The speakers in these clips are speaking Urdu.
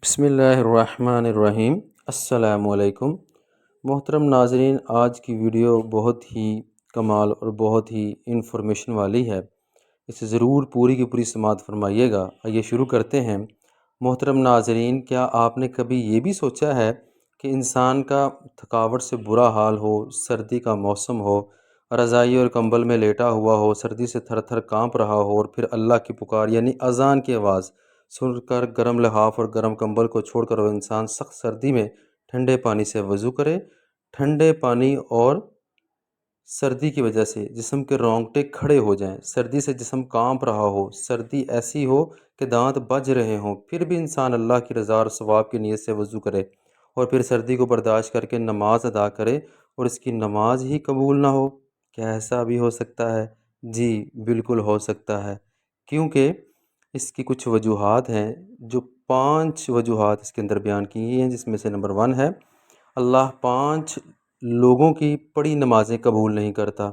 بسم اللہ الرحمن الرحیم۔ السلام علیکم محترم ناظرین، آج کی ویڈیو بہت ہی کمال اور بہت ہی انفارمیشن والی ہے، اسے ضرور پوری کی پوری سماعت فرمائیے گا۔ آئیے شروع کرتے ہیں۔ محترم ناظرین، کیا آپ نے کبھی یہ بھی سوچا ہے کہ انسان کا تھکاوٹ سے برا حال ہو، سردی کا موسم ہو، رضائی اور کمبل میں لیٹا ہوا ہو، سردی سے تھر تھر کانپ رہا ہو، اور پھر اللہ کی پکار یعنی اذان کی آواز سن کر گرم لحاف اور گرم کمبل کو چھوڑ کر وہ انسان سخت سردی میں ٹھنڈے پانی سے وضو کرے؟ ٹھنڈے پانی اور سردی کی وجہ سے جسم کے رونگٹے کھڑے ہو جائیں، سردی سے جسم کانپ رہا ہو، سردی ایسی ہو کہ دانت بج رہے ہوں، پھر بھی انسان اللہ کی رضا اور ثواب کی نیت سے وضو کرے اور پھر سردی کو برداشت کر کے نماز ادا کرے اور اس کی نماز ہی قبول نہ ہو؟ کیا ایسا بھی ہو سکتا ہے؟ جی بالکل ہو سکتا ہے، کیونکہ اس کی کچھ وجوہات ہیں، جو 5 وجوہات اس کے اندر بیان کی گئی ہیں، جس میں سے نمبر 1 ہے اللہ 5 لوگوں کی پڑھی نمازیں قبول نہیں کرتا۔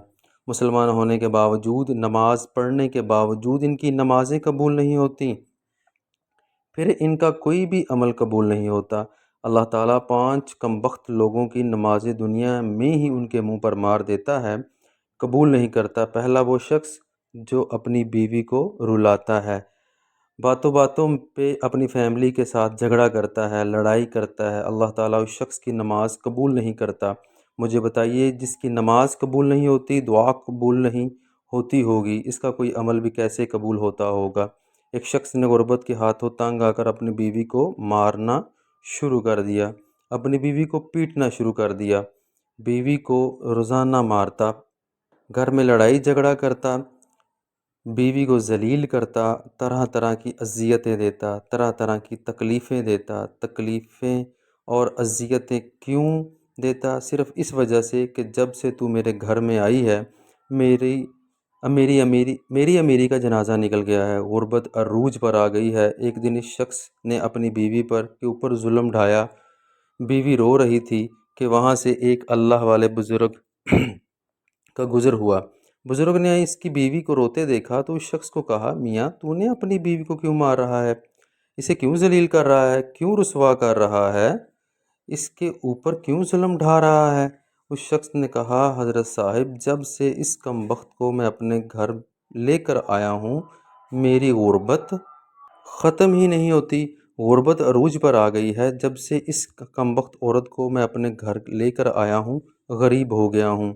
مسلمان ہونے کے باوجود، نماز پڑھنے کے باوجود ان کی نمازیں قبول نہیں ہوتی، پھر ان کا کوئی بھی عمل قبول نہیں ہوتا۔ اللہ تعالیٰ 5 کمبخت لوگوں کی نمازیں دنیا میں ہی ان کے منہ پر مار دیتا ہے، قبول نہیں کرتا۔ پہلا وہ شخص جو اپنی بیوی کو رلاتا ہے، باتوں باتوں پہ اپنی فیملی کے ساتھ جھگڑا کرتا ہے، لڑائی کرتا ہے، اللہ تعالیٰ اس شخص کی نماز قبول نہیں کرتا۔ مجھے بتائیے، جس کی نماز قبول نہیں ہوتی، دعا قبول نہیں ہوتی ہوگی، اس کا کوئی عمل بھی کیسے قبول ہوتا ہوگا؟ ایک شخص نے غربت کے ہاتھوں تنگ آ کر اپنی بیوی کو مارنا شروع کر دیا، اپنی بیوی کو پیٹنا شروع کر دیا، بیوی کو روزانہ مارتا، گھر میں لڑائی جھگڑا کرتا، بیوی کو ذلیل کرتا، طرح طرح کی اذیتیں دیتا، طرح طرح کی تکلیفیں دیتا۔ تکلیفیں اور اذیتیں کیوں دیتا؟ صرف اس وجہ سے کہ جب سے تو میرے گھر میں آئی ہے، میری امیری کا جنازہ نکل گیا ہے، غربت عروج پر آ گئی ہے۔ ایک دن اس شخص نے اپنی بیوی کے اوپر ظلم ڈھایا، بیوی رو رہی تھی کہ وہاں سے ایک اللہ والے بزرگ کا گزر ہوا۔ بزرگ نے اس کی بیوی کو روتے دیکھا تو اس شخص کو کہا، میاں تو نے اپنی بیوی کو کیوں مار رہا ہے؟ اسے کیوں ذلیل کر رہا ہے؟ کیوں رسوا کر رہا ہے؟ اس کے اوپر کیوں ظلم ڈھا رہا ہے؟ اس شخص نے کہا، حضرت صاحب، جب سے اس کمبخت کو میں اپنے گھر لے کر آیا ہوں، میری غربت ختم ہی نہیں ہوتی، غربت عروج پر آ گئی ہے۔ جب سے اس کمبخت عورت کو میں اپنے گھر لے کر آیا ہوں، غریب ہو گیا ہوں،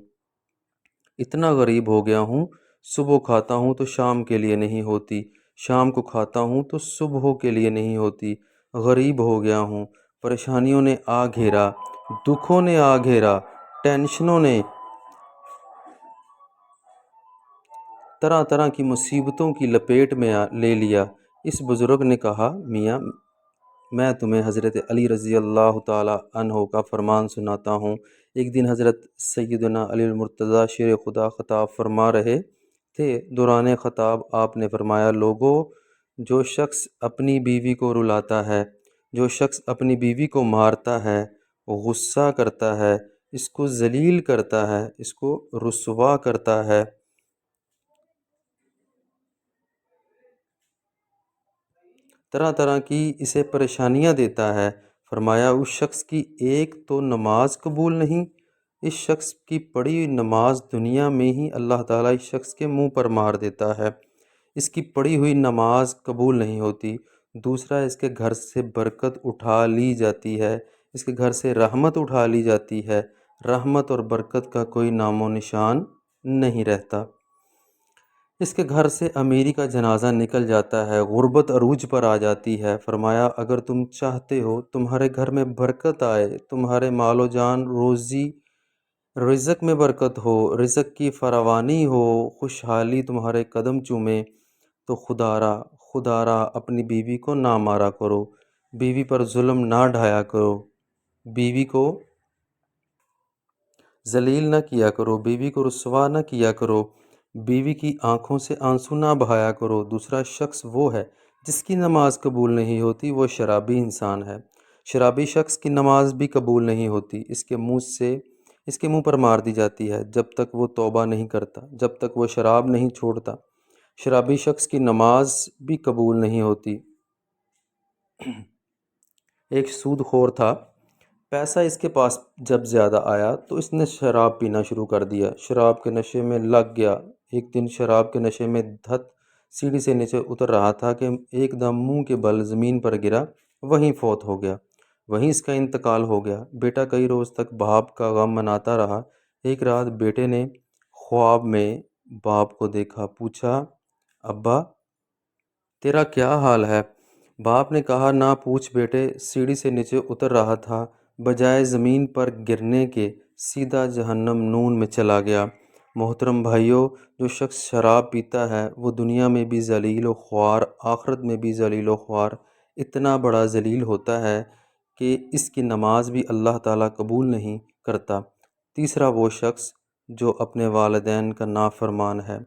اتنا غریب ہو گیا ہوں، صبح کھاتا ہوں تو شام کے لیے نہیں ہوتی، شام کو کھاتا ہوں تو صبح کے لیے نہیں ہوتی، غریب ہو گیا ہوں۔ پریشانیوں نے آ گھیرا، دکھوں نے آ گھیرا، ٹینشنوں نے، طرح طرح کی مصیبتوں کی لپیٹ میں لے لیا۔ اس بزرگ نے کہا، میاں میں تمہیں حضرت علی رضی اللہ تعالیٰ عنہ کا فرمان سناتا ہوں۔ ایک دن حضرت سیدنا علی المرتضیٰ شیر خدا خطاب فرما رہے تھے۔ دوران خطاب آپ نے فرمایا، لوگو، جو شخص اپنی بیوی کو رلاتا ہے، جو شخص اپنی بیوی کو مارتا ہے، غصہ کرتا ہے، اس کو ذلیل کرتا ہے، اس کو رسوا کرتا ہے، طرح طرح کی اسے پریشانیاں دیتا ہے، فرمایا اس شخص کی ایک تو نماز قبول نہیں، اس شخص کی پڑھی ہوئی نماز دنیا میں ہی اللہ تعالیٰ اس شخص کے منہ پر مار دیتا ہے، اس کی پڑھی ہوئی نماز قبول نہیں ہوتی۔ دوسرا، اس کے گھر سے برکت اٹھا لی جاتی ہے، اس کے گھر سے رحمت اٹھا لی جاتی ہے، رحمت اور برکت کا کوئی نام و نشان نہیں رہتا۔ اس کے گھر سے امیری کا جنازہ نکل جاتا ہے، غربت عروج پر آ جاتی ہے۔ فرمایا، اگر تم چاہتے ہو تمہارے گھر میں برکت آئے، تمہارے مال و جان، روزی رزق میں برکت ہو، رزق کی فراوانی ہو، خوشحالی تمہارے قدم چومے، تو خدا را اپنی بیوی کو نہ مارا کرو، بیوی پر ظلم نہ ڈھایا کرو، بیوی کو ذلیل نہ کیا کرو، بیوی کو رسوا نہ کیا کرو، بیوی کی آنکھوں سے آنسو نہ بہایا کرو۔ دوسرا شخص وہ ہے جس کی نماز قبول نہیں ہوتی، وہ شرابی انسان ہے۔ شرابی شخص کی نماز بھی قبول نہیں ہوتی، اس کے منہ پر مار دی جاتی ہے جب تک وہ توبہ نہیں کرتا، جب تک وہ شراب نہیں چھوڑتا، شرابی شخص کی نماز بھی قبول نہیں ہوتی۔ ایک سود خور تھا۔ پیسہ اس کے پاس جب زیادہ آیا تو اس نے شراب پینا شروع کر دیا، شراب کے نشے میں لگ گیا۔ ایک دن شراب کے نشے میں دھت سیڑھی سے نیچے اتر رہا تھا کہ ایک دم منہ کے بل زمین پر گرا، وہیں فوت ہو گیا، وہیں اس کا انتقال ہو گیا۔ بیٹا کئی روز تک باپ کا غم مناتا رہا۔ ایک رات بیٹے نے خواب میں باپ کو دیکھا، پوچھا، ابا تیرا کیا حال ہے؟ باپ نے کہا، نہ پوچھ بیٹے، سیڑھی سے نیچے اتر رہا تھا، بجائے زمین پر گرنے کے سیدھا جہنم نون میں چلا گیا۔ محترم بھائیوں، جو شخص شراب پیتا ہے وہ دنیا میں بھی ذلیل و خوار، آخرت میں بھی ذلیل و خوار، اتنا بڑا ذلیل ہوتا ہے کہ اس کی نماز بھی اللہ تعالیٰ قبول نہیں کرتا۔ تیسرا وہ شخص جو اپنے والدین کا نافرمان ہے،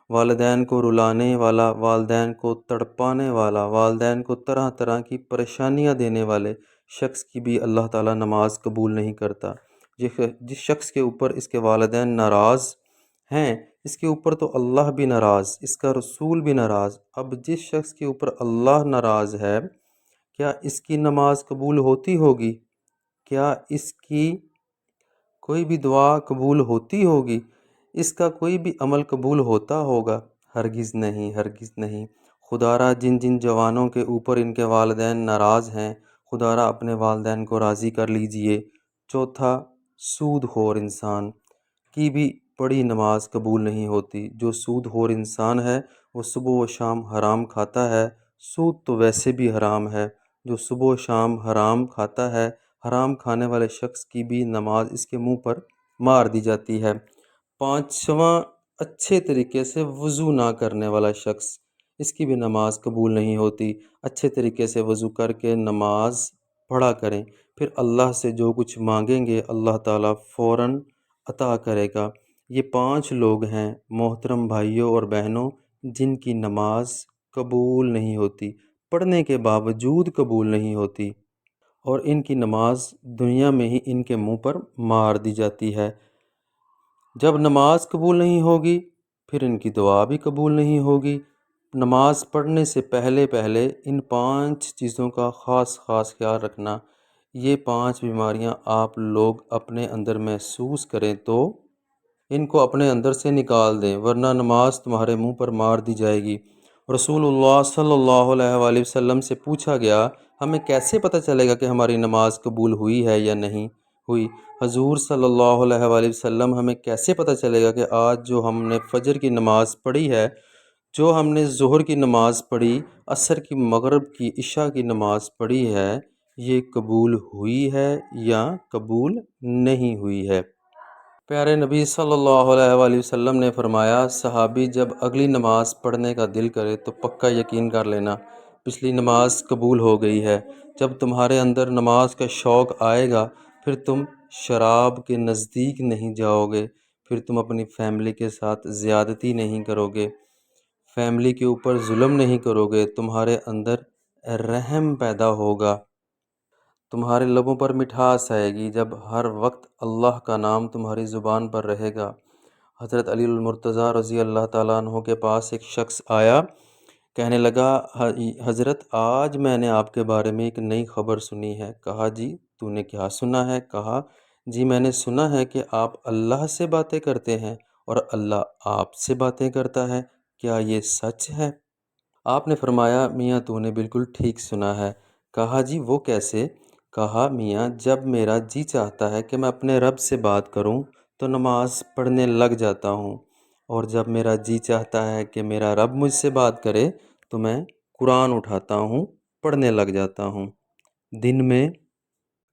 والدین کو رلانے والا، والدین کو تڑپانے والا، والدین کو طرح طرح کی پریشانیاں دینے والے شخص کی بھی اللہ تعالیٰ نماز قبول نہیں کرتا۔ جس شخص کے اوپر اس کے والدین ناراض ہیں، اس کے اوپر تو اللہ بھی ناراض، اس کا رسول بھی ناراض۔ اب جس شخص کے اوپر اللہ ناراض ہے، کیا اس کی نماز قبول ہوتی ہوگی؟ کیا اس کی کوئی بھی دعا قبول ہوتی ہوگی؟ اس کا کوئی بھی عمل قبول ہوتا ہوگا؟ ہرگز نہیں، ہرگز نہیں۔ خدا را جن جن جوانوں کے اوپر ان کے والدین ناراض ہیں، خدا را اپنے والدین کو راضی کر لیجئے۔ چوتھا، سود خور انسان کی بھی بڑی نماز قبول نہیں ہوتی۔ جو سود خور انسان ہے وہ صبح و شام حرام کھاتا ہے۔ سود تو ویسے بھی حرام ہے۔ جو صبح و شام حرام کھاتا ہے، حرام کھانے والے شخص کی بھی نماز اس کے منہ پر مار دی جاتی ہے۔ پانچواں، اچھے طریقے سے وضو نہ کرنے والا شخص، اس کی بھی نماز قبول نہیں ہوتی۔ اچھے طریقے سے وضو کر کے نماز پڑھا کریں، پھر اللہ سے جو کچھ مانگیں گے اللہ تعالیٰ فوراً عطا کرے گا۔ یہ 5 لوگ ہیں محترم بھائیوں اور بہنوں جن کی نماز قبول نہیں ہوتی، پڑھنے کے باوجود قبول نہیں ہوتی، اور ان کی نماز دنیا میں ہی ان کے منہ پر مار دی جاتی ہے۔ جب نماز قبول نہیں ہوگی پھر ان کی دعا بھی قبول نہیں ہوگی۔ نماز پڑھنے سے پہلے ان 5 چیزوں کا خاص خیال رکھنا۔ یہ 5 بیماریاں آپ لوگ اپنے اندر محسوس کریں تو ان کو اپنے اندر سے نکال دیں، ورنہ نماز تمہارے منہ پر مار دی جائے گی۔ رسول اللہ صلی اللہ علیہ وآلہ وسلم سے پوچھا گیا، ہمیں کیسے پتہ چلے گا کہ ہماری نماز قبول ہوئی ہے یا نہیں ہوئی؟ حضور صلی اللہ علیہ وآلہ وسلم، ہمیں کیسے پتہ چلے گا کہ آج جو ہم نے فجر کی نماز پڑھی ہے، جو ہم نے ظہر کی نماز پڑھی، عصر کی، مغرب کی، عشاء کی نماز پڑھی ہے، یہ قبول ہوئی ہے یا قبول نہیں ہوئی ہے؟ پیارے نبی صلی اللہ علیہ وآلہ وسلم نے فرمایا، صحابی جب اگلی نماز پڑھنے کا دل کرے تو پکا یقین کر لینا پچھلی نماز قبول ہو گئی ہے۔ جب تمہارے اندر نماز کا شوق آئے گا پھر تم شراب کے نزدیک نہیں جاؤ گے، پھر تم اپنی فیملی کے ساتھ زیادتی نہیں کرو گے، فیملی کے اوپر ظلم نہیں کرو گے، تمہارے اندر رحم پیدا ہوگا، تمہارے لبوں پر مٹھاس آئے گی جب ہر وقت اللہ کا نام تمہاری زبان پر رہے گا۔ حضرت علی المرتضیٰ رضی اللہ تعالیٰ عنہ کے پاس ایک شخص آیا، کہنے لگا، حضرت آج میں نے آپ کے بارے میں ایک نئی خبر سنی ہے۔ کہا، جی تو نے کیا سنا ہے؟ کہا، جی میں نے سنا ہے کہ آپ اللہ سے باتیں کرتے ہیں اور اللہ آپ سے باتیں کرتا ہے، کیا یہ سچ ہے؟ آپ نے فرمایا، میاں تو نے بالکل ٹھیک سنا ہے۔ کہا، جی وہ کیسے؟ کہا، میاں جب میرا جی چاہتا ہے کہ میں اپنے رب سے بات کروں تو نماز پڑھنے لگ جاتا ہوں، اور جب میرا جی چاہتا ہے کہ میرا رب مجھ سے بات کرے تو میں قرآن اٹھاتا ہوں، پڑھنے لگ جاتا ہوں۔ دن میں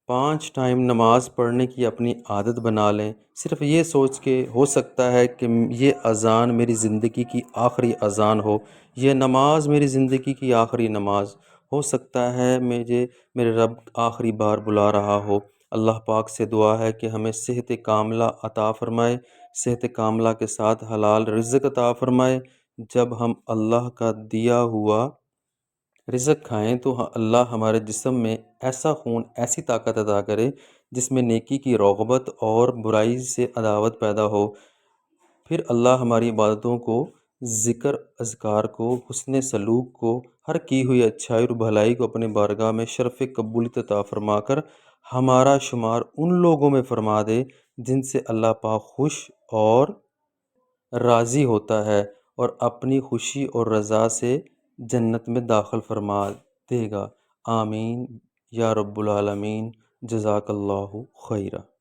5 ٹائم نماز پڑھنے کی اپنی عادت بنا لیں، صرف یہ سوچ کے ہو سکتا ہے کہ یہ اذان میری زندگی کی آخری اذان ہو، یہ نماز میری زندگی کی آخری نماز ہو سکتا ہے، میرے رب آخری بار بلا رہا ہو۔ اللہ پاک سے دعا ہے کہ ہمیں صحت کاملہ عطا فرمائے، صحت کاملہ کے ساتھ حلال رزق عطا فرمائے۔ جب ہم اللہ کا دیا ہوا رزق کھائیں تو اللہ ہمارے جسم میں ایسا خون، ایسی طاقت عطا کرے جس میں نیکی کی رغبت اور برائی سے عداوت پیدا ہو، پھر اللہ ہماری عبادتوں کو ذکر اذکار کو، حسن سلوک کو، ہر کی ہوئی اچھائی اور بھلائی کو اپنے بارگاہ میں شرف قبولیت عطا فرما کر ہمارا شمار ان لوگوں میں فرما دے جن سے اللہ پاک خوش اور راضی ہوتا ہے اور اپنی خوشی اور رضا سے جنت میں داخل فرما دے گا۔ آمین یا رب العالمین۔ جزاک اللہ خیرہ۔